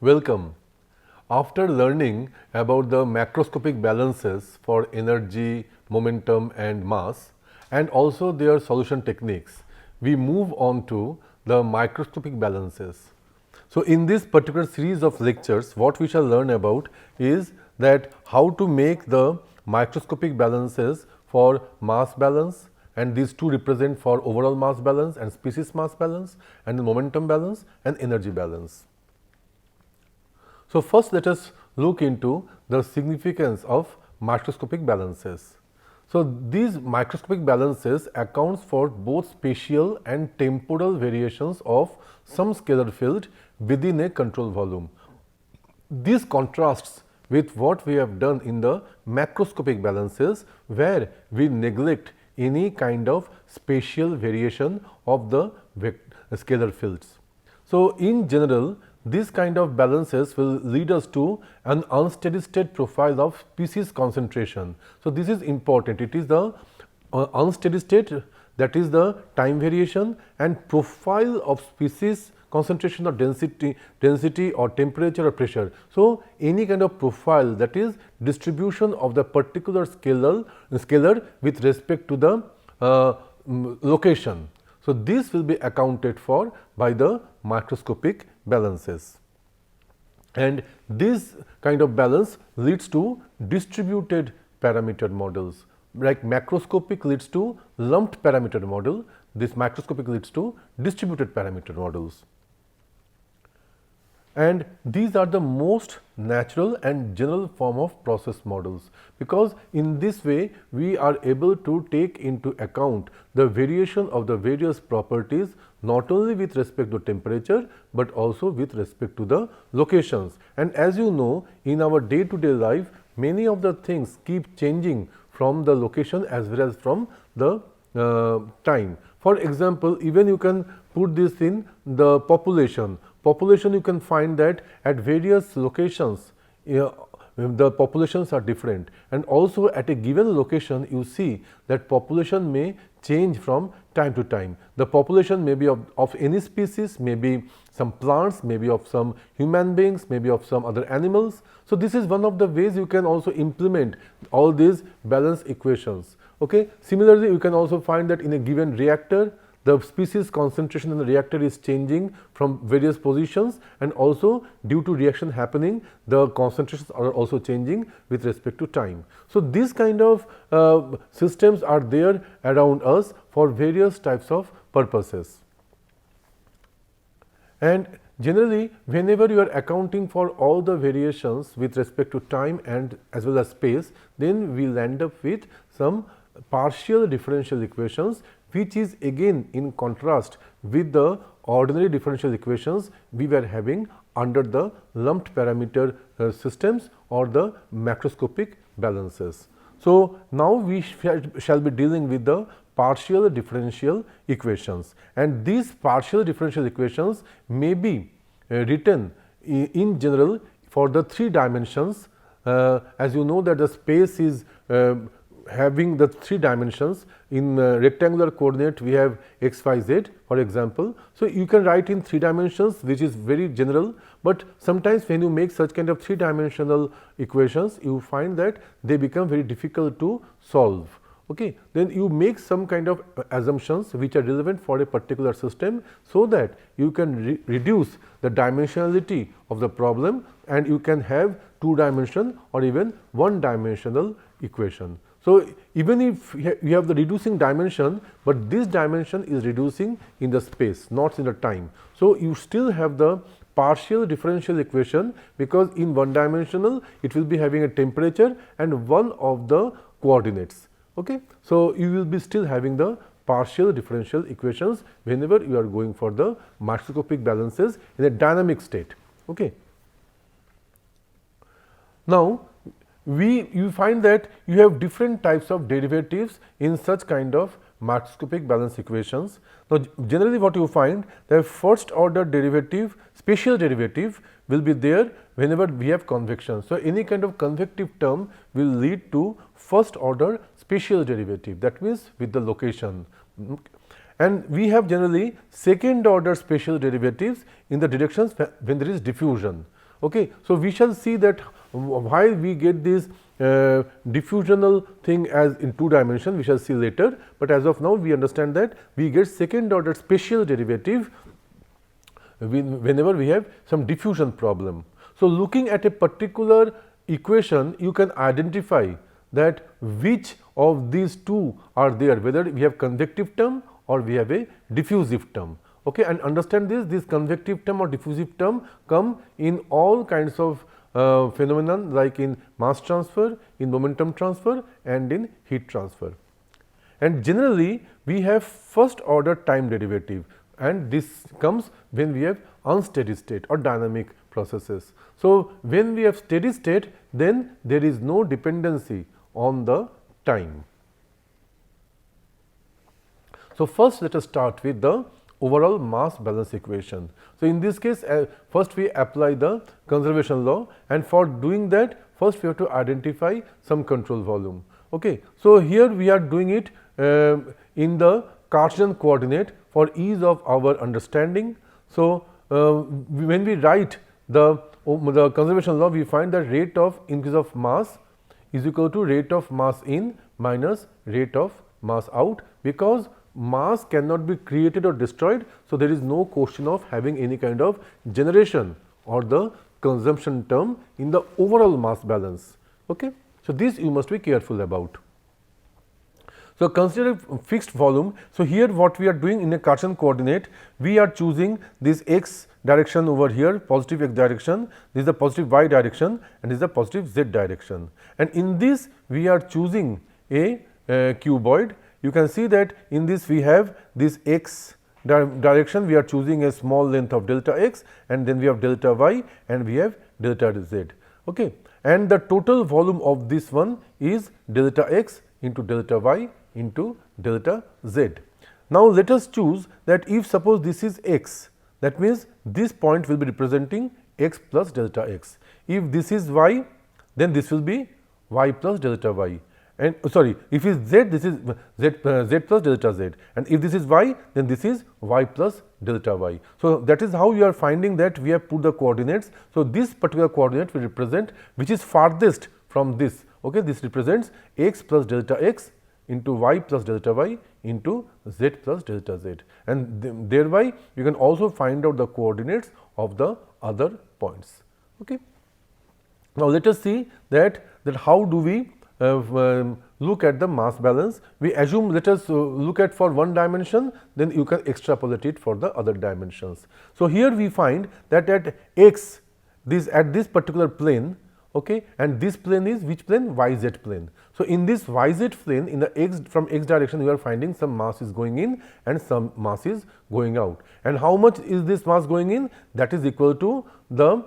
Welcome. After learning about the macroscopic balances for energy, momentum and mass and also their solution techniques, we move on to the microscopic balances. So, in this particular series of lectures, what we shall learn about is that how to make the microscopic balances for mass balance, and these two represent for overall mass balance and species mass balance, and the momentum balance and energy balance. So, first let us look into the significance of microscopic balances. So, these microscopic balances accounts for both spatial and temporal variations of some scalar field within a control volume. This contrasts with what we have done in the macroscopic balances, where we neglect any kind of spatial variation of the scalar fields. So, in general, this kind of balances will lead us to an unsteady state profile of species concentration. So, this is important. It is the unsteady state, that is the time variation, and profile of species concentration or density or temperature or pressure. So, any kind of profile, that is distribution of the particular scalar with respect to the location. So, this will be accounted for by the microscopic balances, and this kind of balance leads to distributed parameter models. Like macroscopic leads to lumped parameter model, this microscopic leads to distributed parameter models. And these are the most natural and general form of process models, because in this way we are able to take into account the variation of the various properties, not only with respect to temperature, but also with respect to the locations. And as you know, in our day to day life, many of the things keep changing from the location as well as from the time. For example, even you can put this in the population. You can find that at various locations the populations are different, and also at a given location you see that population may change from time to time. The population may be of any species, maybe some plants, maybe of some human beings, maybe of some other animals. So, this is one of the ways you can also implement all these balance equations. Okay. Similarly, you can also find that in a given reactor, the species concentration in the reactor is changing from various positions, and also due to reaction happening, the concentrations are also changing with respect to time. So, these kind of systems are there around us for various types of purposes. And generally, whenever you are accounting for all the variations with respect to time and as well as space, then we will end up with some partial differential equations, which is again in contrast with the ordinary differential equations we were having under the lumped parameter systems or the macroscopic balances. So, now we shall be dealing with the partial differential equations, and these partial differential equations may be written in general for the 3 dimensions. As you know that the space is having the 3 dimensions. In rectangular coordinate we have x, y, z, for example. So, you can write in 3 dimensions, which is very general, but sometimes when you make such kind of 3 dimensional equations, you find that they become very difficult to solve. Okay. Then you make some kind of assumptions which are relevant for a particular system, so that you can reduce the dimensionality of the problem, and you can have 2 dimension or even 1 dimensional equation. So, even if you have the reducing dimension, but this dimension is reducing in the space, not in the time. So, you still have the partial differential equation, because in 1 dimensional it will be having a temperature and one of the coordinates. Okay. So, you will be still having the partial differential equations whenever you are going for the microscopic balances in a dynamic state. Okay. Now, you find that you have different types of derivatives in such kind of microscopic balance equations. Now, generally what you find, the first order derivative, spatial derivative will be there whenever we have convection. So, any kind of convective term will lead to first order spatial derivative, that means with the location. And we have generally second order spatial derivatives in the directions when there is diffusion. Okay. So, we shall see that why we get this diffusional thing as in 2 dimension, we shall see later, but as of now we understand that we get second order spatial derivative whenever we have some diffusion problem. So, looking at a particular equation, you can identify that which of these two are there, whether we have convective term or we have a diffusive term. Okay, and understand this convective term or diffusive term come in all kinds of phenomenon, like in mass transfer, in momentum transfer and in heat transfer. And generally we have first order time derivative, and this comes when we have unsteady state or dynamic processes. So, when we have steady state, then there is no dependency on the time. So, first let us start with the overall mass balance equation. So, in this case first we apply the conservation law, and for doing that first we have to identify some control volume. Okay. So, here we are doing it in the Cartesian coordinate for ease of our understanding. So, when we write the conservation law, we find that rate of increase of mass is equal to rate of mass in minus rate of mass out, because mass cannot be created or destroyed. So, there is no question of having any kind of generation or the consumption term in the overall mass balance. Okay. So, this you must be careful about. So, consider fixed volume. So, here what we are doing in a Cartesian coordinate, we are choosing this x direction over here, positive x direction, this is the positive y direction and this is the positive z direction. And in this we are choosing a cuboid. You can see that in this we have this x direction, we are choosing a small length of delta x, and then we have delta y and we have delta z. Okay. And the total volume of this one is delta x into delta y into delta z. Now, let us choose that if suppose this is x, that means this point will be representing x plus delta x. If this is y, then this will be y plus delta y. And sorry, if it is z, this is z plus delta z, and if this is y, then this is y plus delta y. So, that is how you are finding that we have put the coordinates. So, this particular coordinate will represent which is farthest from this. Okay, this represents x plus delta x into y plus delta y into z plus delta z, and thereby you can also find out the coordinates of the other points. Okay. Now, let us see that how do we look at the mass balance. We assume, let us look at for one dimension, then you can extrapolate it for the other dimensions. So, here we find that at x, at this particular plane, okay, and this plane is which plane? YZ plane. So, in this YZ plane, in the x, from x direction, you are finding some mass is going in and some mass is going out. And how much is this mass going in? That is equal to the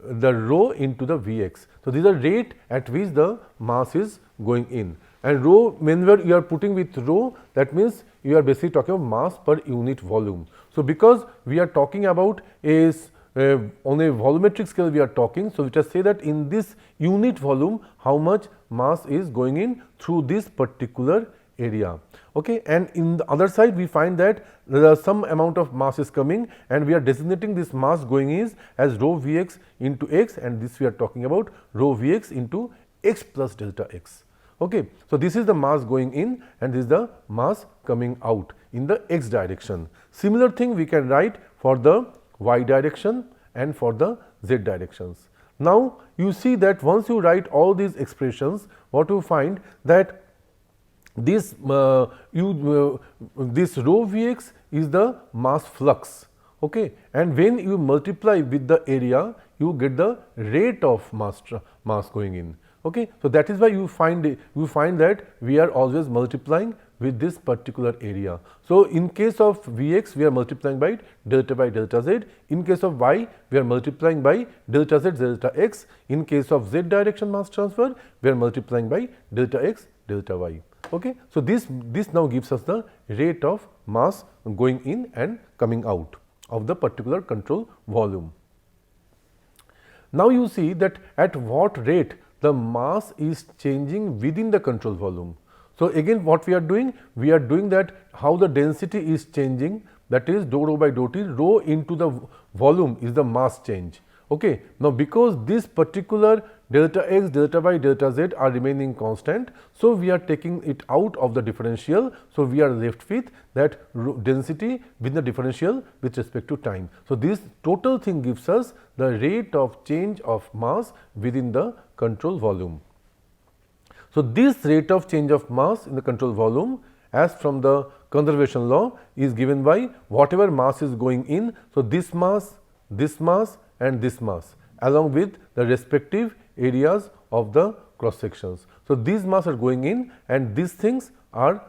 rho into the Vx. So, this is the rate at which the mass is going in, and rho, whenever you are putting with rho, that means you are basically talking about mass per unit volume. So, because we are talking about on a volumetric scale we are talking, so let us say that in this unit volume how much mass is going in through this particular area. Okay. And in the other side we find that there are some amount of mass is coming, and we are designating this mass going in as rho Vx into x, and this we are talking about rho Vx into x plus delta x. Okay. So, this is the mass going in and this is the mass coming out in the x direction. Similar thing we can write for the y direction and for the z directions. Now, you see that once you write all these expressions, what you find that this this rho Vx is the mass flux, okay, and when you multiply with the area, you get the rate of mass going in. Okay. So, that is why you find that we are always multiplying with this particular area. So, in case of Vx, we are multiplying by delta z. In case of y, we are multiplying by delta z delta x. In case of z direction mass transfer, we are multiplying by delta x delta y. Okay. So, this now gives us the rate of mass going in and coming out of the particular control volume. Now, you see that at what rate the mass is changing within the control volume. So, again what we are doing? We are doing that how the density is changing, that is dou rho by dou t, rho into the volume is the mass change. Okay. Now, because this particular delta x, delta y, delta z are remaining constant, so we are taking it out of the differential. So, we are left with that density with the differential with respect to time. So, this total thing gives us the rate of change of mass within the control volume. So, this rate of change of mass in the control volume as from the conservation law is given by whatever mass is going in. So, this mass and this mass along with the respective areas of the cross sections. So, these mass are going in and these things are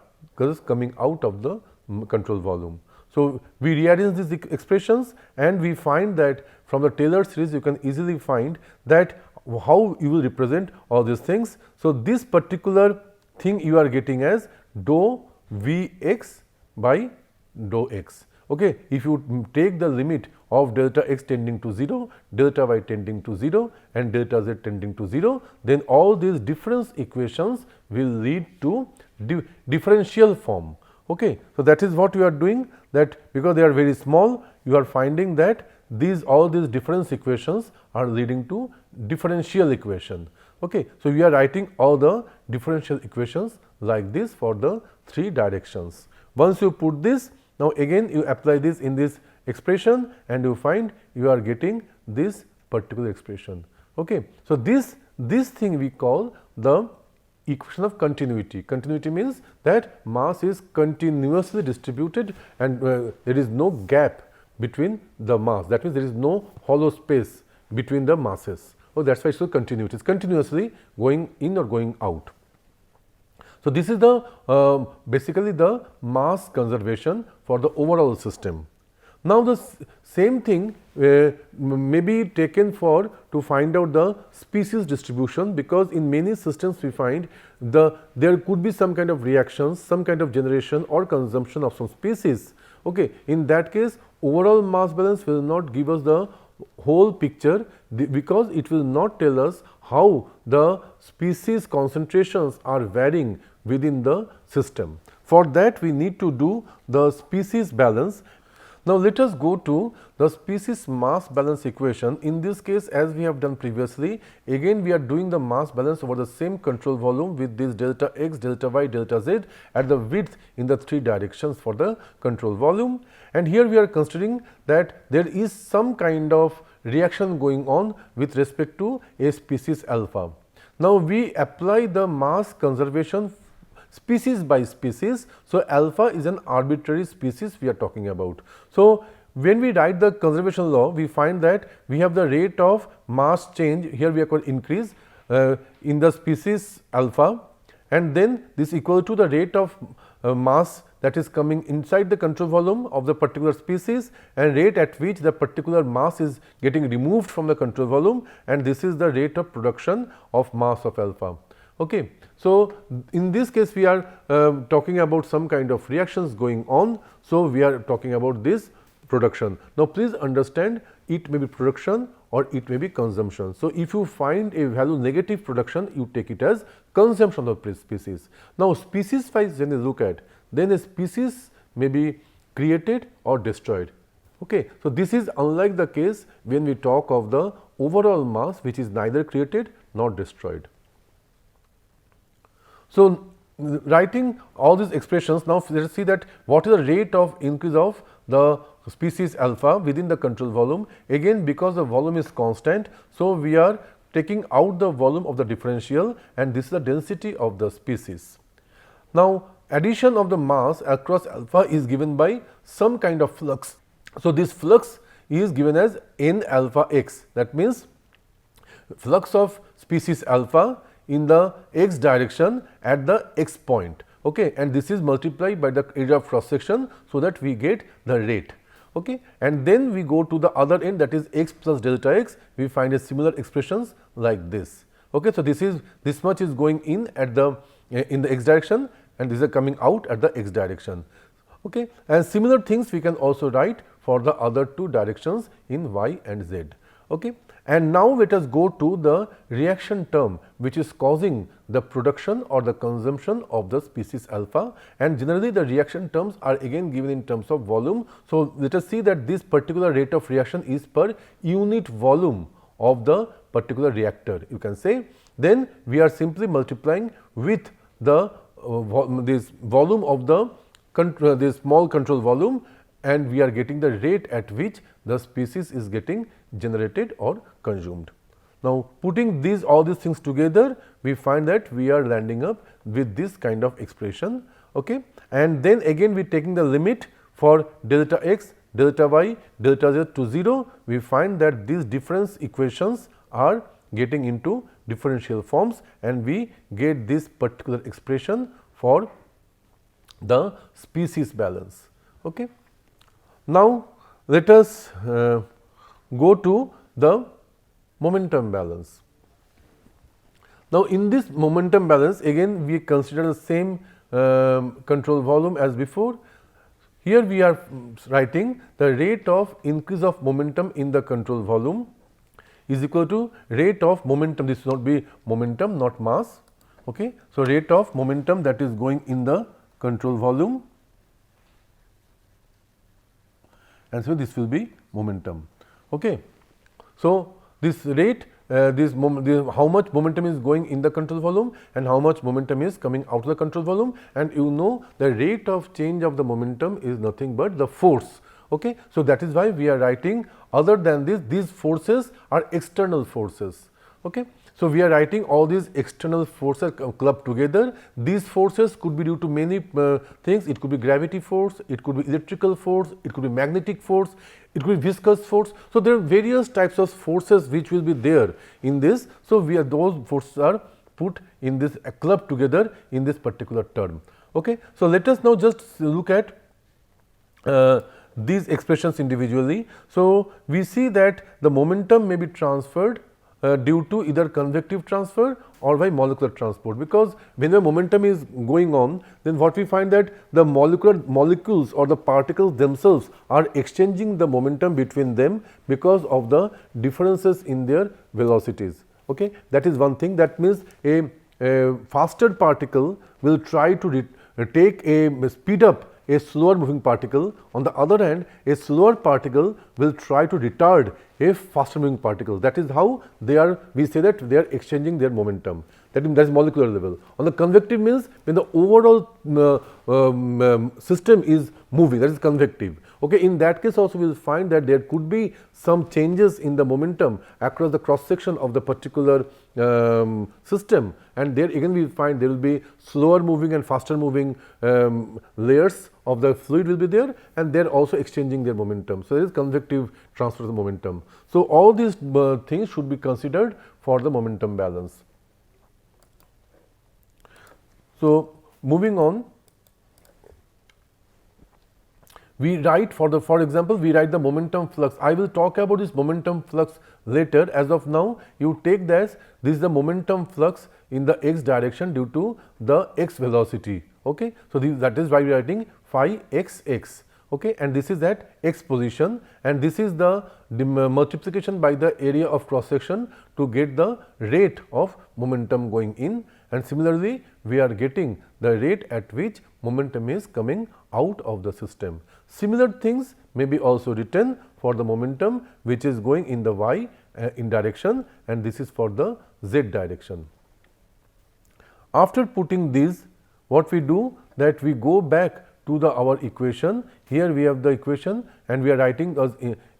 coming out of the control volume. So, we rearrange these expressions and we find that from the Taylor series you can easily find that how you will represent all these things. So, this particular thing you are getting as dou Vx by dou x. Okay. If you take the limit of delta x tending to 0, delta y tending to 0 and delta z tending to 0, then all these difference equations will lead to differential form. Okay. So, that is what you are doing, that because they are very small, you are finding that all these difference equations are leading to differential equation. Okay. So, we are writing all the differential equations like this for the 3 directions. Once you put this, now again you apply this in this expression and you find you are getting this particular expression. Okay. So, this thing we call the equation of continuity. Continuity means that mass is continuously distributed and there is no gap between the mass. That means there is no hollow space between the masses. Oh, that is why it is so continuity. It is continuously going in or going out. So, this is the basically the mass conservation for the overall system. Now, the same thing may be taken for to find out the species distribution, because in many systems we find there could be some kind of reactions, some kind of generation or consumption of some species. Okay. In that case, overall mass balance will not give us the whole picture, because it will not tell us how the species concentrations are varying within the system. For that we need to do the species balance. Now, let us go to the species mass balance equation. In this case, as we have done previously, again we are doing the mass balance over the same control volume with this delta x, delta y, delta z at the width in the 3 directions for the control volume. And here we are considering that there is some kind of reaction going on with respect to a species alpha. Now, we apply the mass conservation species by species. So, alpha is an arbitrary species we are talking about. So, when we write the conservation law, we find that we have the rate of mass change, here we are called increase in the species alpha, and then this equal to the rate of mass that is coming inside the control volume of the particular species and rate at which the particular mass is getting removed from the control volume, and this is the rate of production of mass of alpha. Okay. So, in this case we are talking about some kind of reactions going on. So, we are talking about this production. Now, please understand, it may be production or it may be consumption. So, if you find a value negative production, you take it as consumption of species. Now, species wise when you look at, then a species may be created or destroyed. Okay. So, this is unlike the case when we talk of the overall mass, which is neither created nor destroyed. So, writing all these expressions, now let us see that what is the rate of increase of the species alpha within the control volume. Again, because the volume is constant, so we are taking out the volume of the differential, and this is the density of the species. Now, addition of the mass across alpha is given by some kind of flux. So, this flux is given as n alpha x, that means flux of species alpha in the x direction at the x point. Okay. And this is multiplied by the area of cross section, so that we get the rate. Okay. And then we go to the other end, that is x plus delta x, we find a similar expressions like this. Okay. So, this much is going in at the in the x direction, and these are coming out at the x direction. Okay. And similar things we can also write for the other 2 directions in y and z. Okay. And now let us go to the reaction term which is causing the production or the consumption of the species alpha, and generally the reaction terms are again given in terms of volume. So, let us see that this particular rate of reaction is per unit volume of the particular reactor, you can say. Then we are simply multiplying with the this volume of the this small control volume, and we are getting the rate at which the species is getting generated or consumed. Now, putting all these things together, we find that we are landing up with this kind of expression. Okay? And then again we are taking the limit for delta x, delta y, delta z to 0, we find that these difference equations are getting into differential forms, and we get this particular expression for the species balance. Okay? Now, let us go to the momentum balance. Now, in this momentum balance again we consider the same control volume as before. Here we are writing the rate of increase of momentum in the control volume is equal to rate of momentum, this will not be momentum, not mass. Okay. So, rate of momentum that is going in the control volume, and so this will be momentum. Okay. So, this rate how much momentum is going in the control volume and how much momentum is coming out of the control volume, and you know the rate of change of the momentum is nothing but the force. Okay. So, that is why we are writing, other than this, these forces are external forces. Okay. So, we are writing all these external forces clubbed together. These forces could be due to many things. It could be gravity force, it could be electrical force, it could be magnetic force, it could be viscous force. So, there are various types of forces which will be there in this. So, those forces are put in this clubbed together in this particular term. Okay. So, let us now just look at these expressions individually. So, we see that the momentum may be transferred due to either convective transfer or by molecular transport, because when the momentum is going on, then what we find that the molecules or the particles themselves are exchanging the momentum between them because of the differences in their velocities. Okay. That is one thing. That means a faster particle will try to speed up a slower moving particle. On the other hand, a slower particle will try to retard a faster moving particle. That is how they are, we say that they are exchanging their momentum. That is molecular level. On the convective means when the overall system is moving, that is convective. Okay. In that case also we will find that there could be some changes in the momentum across the cross section of the particular system, and there again we will find there will be slower moving and faster moving layers of the fluid will be there, and they are also exchanging their momentum. So, there is convective transfer of the momentum. So, all these things should be considered for the momentum balance. So, moving on, we write for example, we write the momentum flux. I will talk about this momentum flux later. As of now, you take this is the momentum flux in the x direction due to the x velocity. Okay. So, that is why we are writing phi x. Okay. And this is at x position, and this is the multiplication by the area of cross section to get the rate of momentum going in, and similarly we are getting the rate at which momentum is coming out of the system. Similar things may be also written for the momentum which is going in the y in direction, and this is for the z direction. After putting these, what we do, that we go back to our equation. Here we have the equation, and we are writing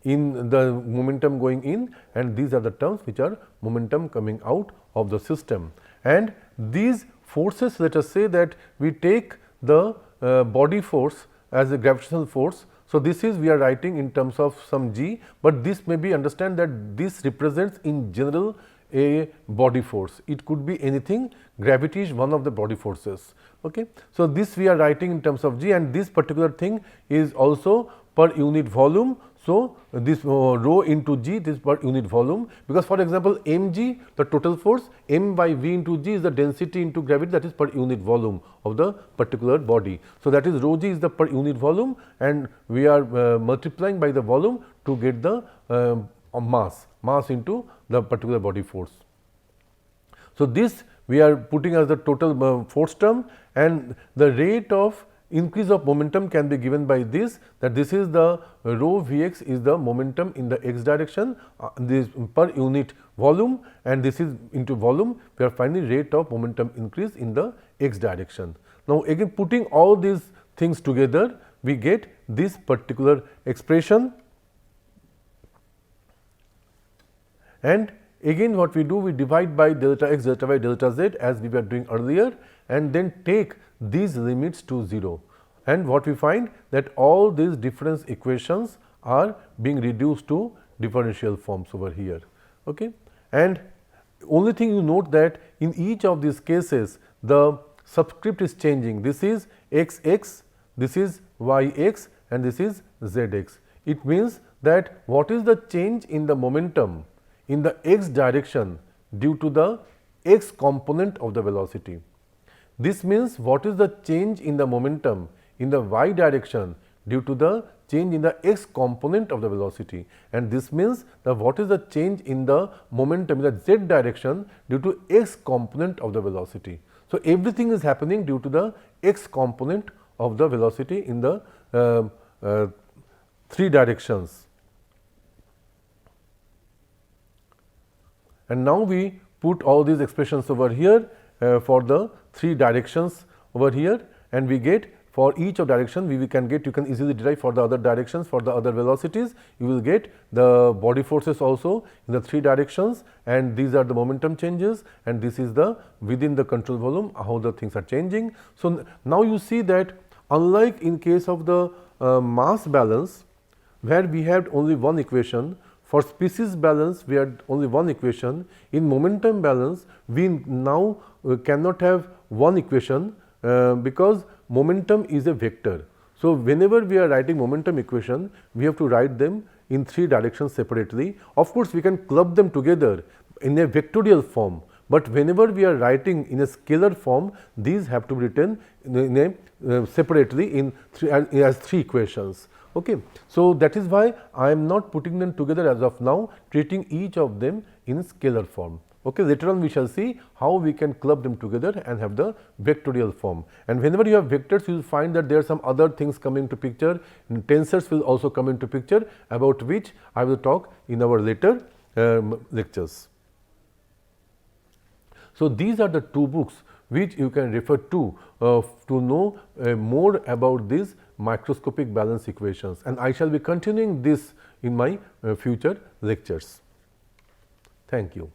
in the momentum going in, and these are the terms which are momentum coming out of the system. And these forces, let us say that we take the body force as a gravitational force. So, this is we are writing in terms of some g, but this may be understand that this represents in general a body force. It could be anything, gravity is one of the body forces. Okay. So, this we are writing in terms of g, and this particular thing is also per unit volume. So, this rho into g, this per unit volume, because for example, mg the total force, m by v into g is the density into gravity, that is per unit volume of the particular body. So, that is rho g is the per unit volume, and we are multiplying by the volume to get the mass. mass into the particular body force. So, this we are putting as the total force term, and the rate of increase of momentum can be given by this, that this is the rho Vx is the momentum in the x direction, this per unit volume, and this is into volume, we are finding rate of momentum increase in the x direction. Now, again putting all these things together, we get this particular expression, and again what we do, we divide by delta x, delta y, delta z as we were doing earlier, and then take these limits to 0, and what we find that all these difference equations are being reduced to differential forms over here. Okay? And only thing you note that in each of these cases the subscript is changing. This is xx, this is yx, and this is zx. It means that what is the change in the momentum in the x direction due to the x component of the velocity. This means what is the change in the momentum in the y direction due to the change in the x component of the velocity, and this means that what is the change in the momentum in the z direction due to x component of the velocity. So, everything is happening due to the x component of the velocity in the three directions. And now we put all these expressions over here for the three directions over here, and we get for each of direction we can get, you can easily derive for the other directions, for the other velocities you will get the body forces also in the three directions, and these are the momentum changes, and this is the within the control volume how the things are changing. So, now you see that unlike in case of the mass balance where we had only one equation, for species balance we had only one equation, in momentum balance we now cannot have one equation because momentum is a vector. So, whenever we are writing momentum equation, we have to write them in three directions separately. Of course, we can club them together in a vectorial form, but whenever we are writing in a scalar form, these have to be written in a separately in as three equations. Okay. So, that is why I am not putting them together as of now, treating each of them in scalar form. Okay. Later on we shall see how we can club them together and have the vectorial form. And whenever you have vectors, you will find that there are some other things coming to picture, and tensors will also come into picture, about which I will talk in our later lectures. So, these are the two books which you can refer to know more about these microscopic balance equations, and I shall be continuing this in my future lectures. Thank you.